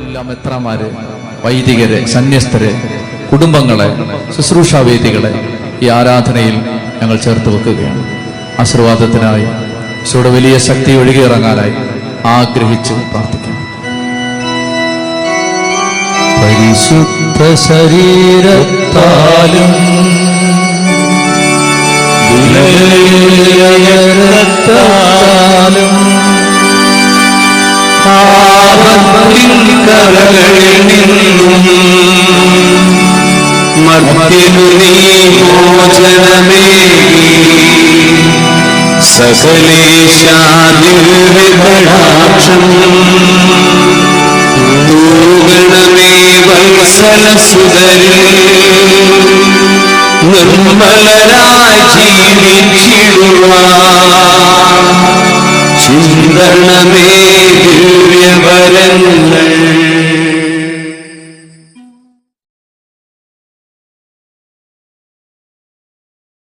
എല്ലാ മെത്രാന്മാര്, വൈദികര്, സന്യസ്തര്, കുടുംബങ്ങളെ, ശുശ്രൂഷാവേദികളെ ഈ ആരാധനയിൽ ഞങ്ങൾ ചേർത്ത് വെക്കുകയാണ്. ആശീർവാദത്തിനായി ഈശോയുടെ വലിയ ശക്തി ഒഴുകിയിറങ്ങാനായി ആഗ്രഹിച്ച് പ്രാർത്ഥിക്കാം. പരിശുദ്ധ ശരീരത്താലും രക്തത്താലും പാപത്തിൻ കരകളിൽ നിന്നും മർത്യനു നീ മോചനമേകി സകലേശാദിവ്യകടാക്ഷം തൂഗണമേ വത്സലസുതരിൽ നിർമ്മലരായി ജീവിച്ചിടുവാൻ ചിന്തണമേ ദിവ്യവരങ്ങൾ.